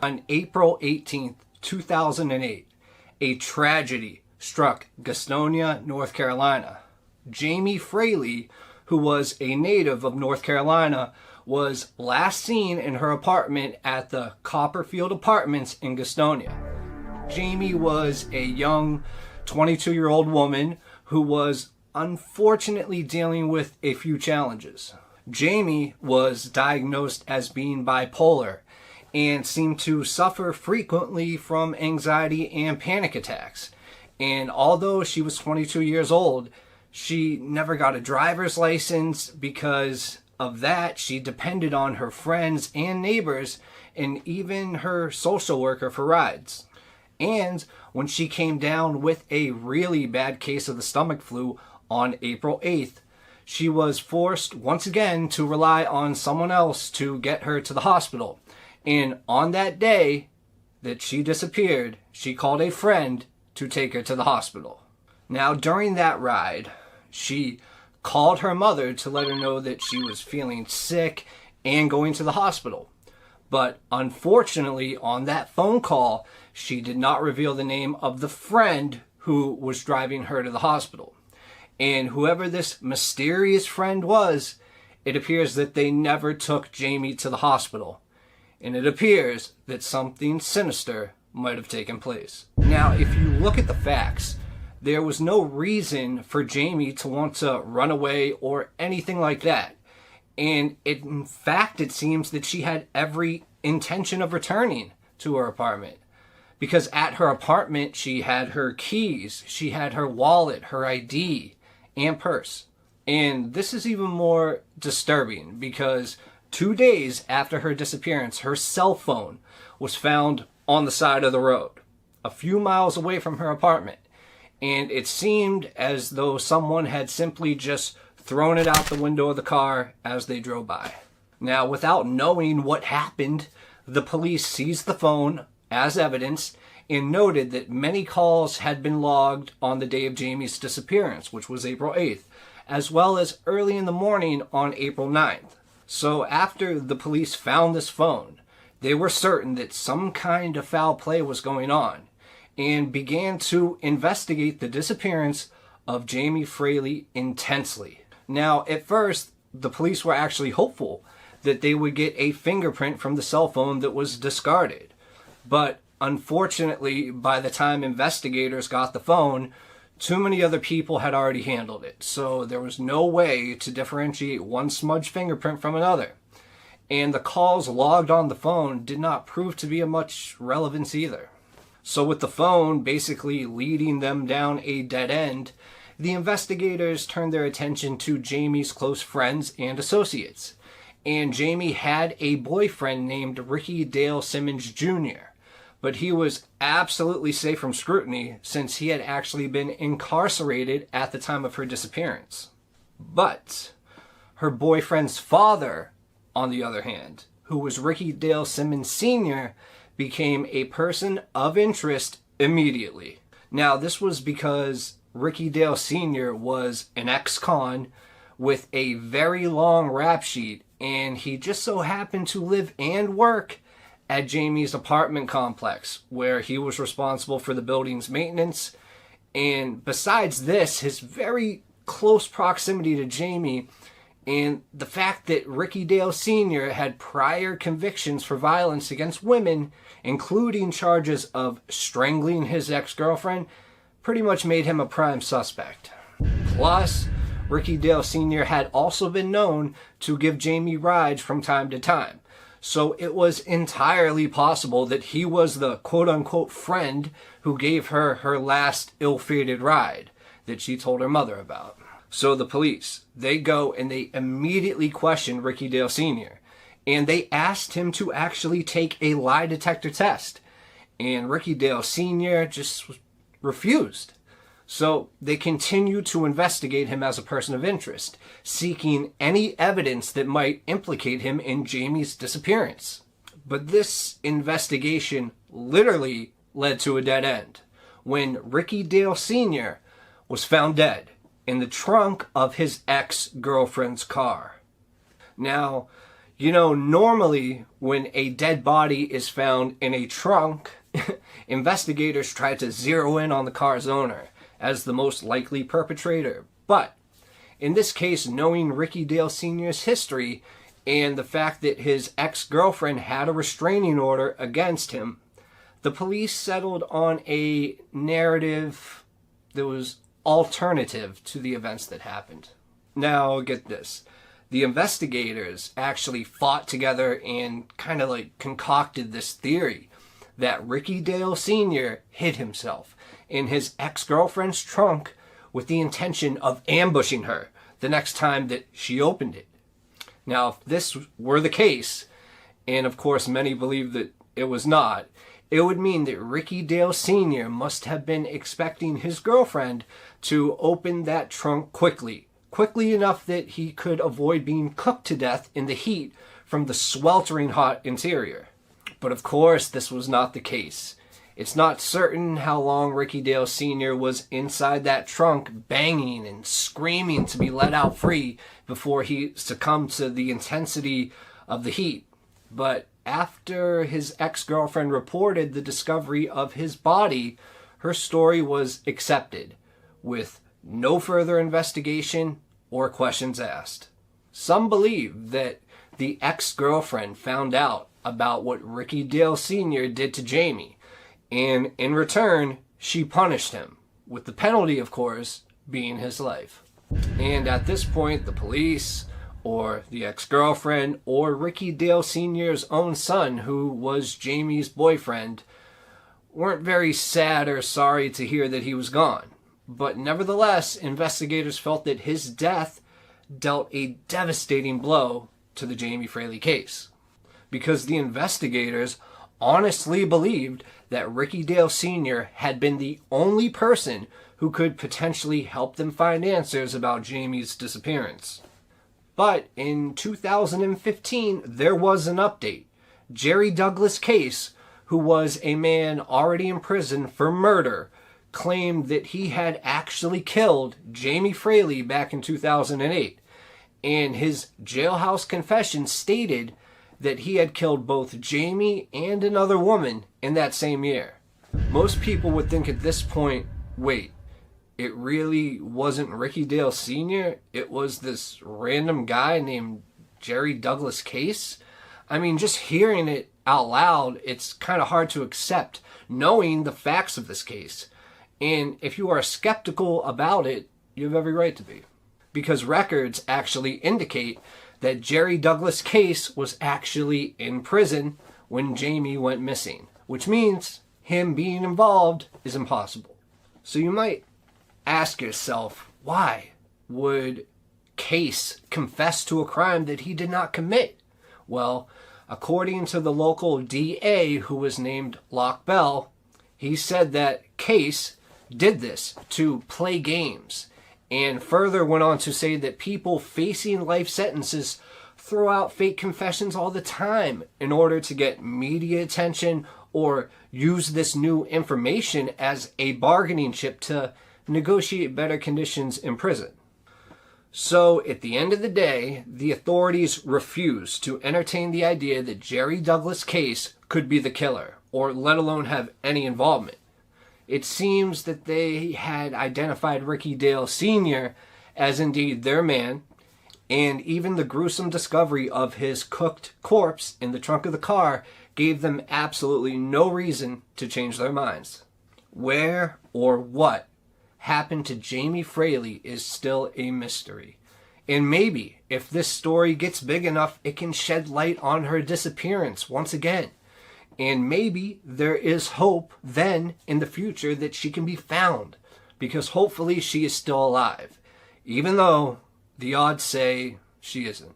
On April 18th, 2008, a tragedy struck Gastonia, North Carolina. Jamie Fraley, who was a native of North Carolina, was last seen in her apartment at the Copperfield Apartments in Gastonia. Jamie was a young 22-year-old woman who was unfortunately dealing with a few challenges. Jamie was diagnosed as being bipolar and seemed to suffer frequently from anxiety and panic attacks. And although she was 22 years old, she never got a driver's license. Because of that, she depended on her friends and neighbors and even her social worker for rides. And when she came down with a really bad case of the stomach flu on April 8th, she was forced once again to rely on someone else to get her to the hospital. And on that day that she disappeared, she called a friend to take her to the hospital. Now, during that ride, she called her mother to let her know that she was feeling sick and going to the hospital. But unfortunately, on that phone call, she did not reveal the name of the friend who was driving her to the hospital. And whoever this mysterious friend was, it appears that they never took Jamie to the hospital. And it appears that something sinister might have taken place. Now, if you look at the facts, there was no reason for Jamie to want to run away or anything like that. And in fact, it seems that she had every intention of returning to her apartment. Because at her apartment, she had her keys, she had her wallet, her ID, and purse. And this is even more disturbing because 2 days after her disappearance, her cell phone was found on the side of the road, a few miles away from her apartment. And it seemed as though someone had simply just thrown it out the window of the car as they drove by. Now, without knowing what happened, the police seized the phone as evidence and noted that many calls had been logged on the day of Jamie's disappearance, which was April 8th, as well as early in the morning on April 9th. So after the police found this phone, they were certain that some kind of foul play was going on and began to investigate the disappearance of Jamie Fraley intensely. Now, at first, the police were actually hopeful that they would get a fingerprint from the cell phone that was discarded. But unfortunately, by the time investigators got the phone, too many other people had already handled it. So there was no way to differentiate one smudged fingerprint from another. And the calls logged on the phone did not prove to be of much relevance either. So with the phone basically leading them down a dead end, the investigators turned their attention to Jamie's close friends and associates. And Jamie had a boyfriend named Ricky Dale Simmons Jr., but he was absolutely safe from scrutiny since he had actually been incarcerated at the time of her disappearance. But her boyfriend's father, on the other hand, who was Ricky Dale Simmons Sr., became a person of interest immediately. Now, this was because Ricky Dale Sr. was an ex-con with a very long rap sheet, and he just so happened to live and work at Jamie's apartment complex, where he was responsible for the building's maintenance. And besides this, his very close proximity to Jamie and the fact that Ricky Dale Sr. had prior convictions for violence against women, including charges of strangling his ex-girlfriend, pretty much made him a prime suspect. Plus, Ricky Dale Sr. had also been known to give Jamie rides from time to time. So it was entirely possible that he was the quote-unquote friend who gave her her last ill-fated ride that she told her mother about. So the police, they go and they immediately question Ricky Dale Sr. And they asked him to actually take a lie detector test. And Ricky Dale Sr. just refused. So they continued to investigate him as a person of interest, seeking any evidence that might implicate him in Jamie's disappearance. But this investigation literally led to a dead end when Ricky Dale Sr. was found dead in the trunk of his ex-girlfriend's car. Now, You know, normally when a dead body is found in a trunk, investigators try to zero in on the car's owner as the most likely perpetrator. But in this case, knowing Ricky Dale Sr.'s history and the fact that his ex-girlfriend had a restraining order against him, the police settled on a narrative that was alternative to the events that happened. Now, get this. The investigators actually fought together and kind of like concocted this theory that Ricky Dale Sr. hid himself in his ex-girlfriend's trunk with the intention of ambushing her the next time that she opened it. Now, if this were the case, and of course many believe that it was not, it would mean that Ricky Dale Sr. must have been expecting his girlfriend to open that trunk quickly enough that he could avoid being cooked to death in the heat from the sweltering hot interior. But of course, this was not the case. It's not certain how long Ricky Dale Sr. was inside that trunk banging and screaming to be let out free before he succumbed to the intensity of the heat. But after his ex-girlfriend reported the discovery of his body, her story was accepted with no further investigation or questions asked. Some believe that the ex-girlfriend found out about what Ricky Dale Sr. did to Jamie, and in return, she punished him, with the penalty, of course, being his life. And at this point, the police, or the ex-girlfriend, or Ricky Dale Sr.'s own son, who was Jamie's boyfriend, weren't very sad or sorry to hear that he was gone. But nevertheless, investigators felt that his death dealt a devastating blow to the Jamie Fraley case, because the investigators honestly believed that Ricky Dale Sr. had been the only person who could potentially help them find answers about Jamie's disappearance. But in 2015, there was an update. Jerry Douglas Case, who was a man already in prison for murder, claimed that he had actually killed Jamie Fraley back in 2008. And his jailhouse confession stated that he had killed both Jamie and another woman in that same year. Most people would think at this point, wait, it really wasn't Ricky Dale Sr.? It was this random guy named Jerry Douglas Case? I mean, just hearing it out loud, it's kind of hard to accept, knowing the facts of this case. And if you are skeptical about it, you have every right to be. Because records actually indicate that Jerry Douglas Case was actually in prison when Jamie went missing, which means him being involved is impossible. So you might ask yourself, why would Case confess to a crime that he did not commit? Well, according to the local DA, who was named Locke Bell, he said that Case did this to play games, and further went on to say that people facing life sentences throw out fake confessions all the time in order to get media attention or use this new information as a bargaining chip to negotiate better conditions in prison. So at the end of the day, the authorities refused to entertain the idea that Jerry Douglas Case could be the killer, or let alone have any involvement. It seems that they had identified Ricky Dale Sr. as indeed their man, and even the gruesome discovery of his cooked corpse in the trunk of the car gave them absolutely no reason to change their minds. Where or what happened to Jamie Fraley is still a mystery. And maybe, if this story gets big enough, it can shed light on her disappearance once again. And maybe there is hope then in the future that she can be found, because hopefully she is still alive, even though the odds say she isn't.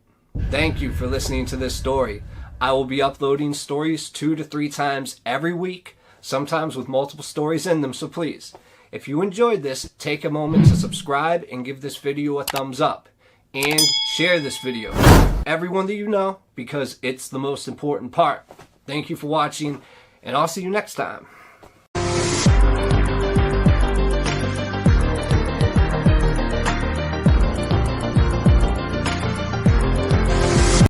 Thank you for listening to this story. I will be uploading stories 2 to 3 times every week, sometimes with multiple stories in them, so please, if you enjoyed this, take a moment to subscribe and give this video a thumbs up. And share this video with everyone that you know, because it's the most important part. Thank you for watching, and I'll see you next time.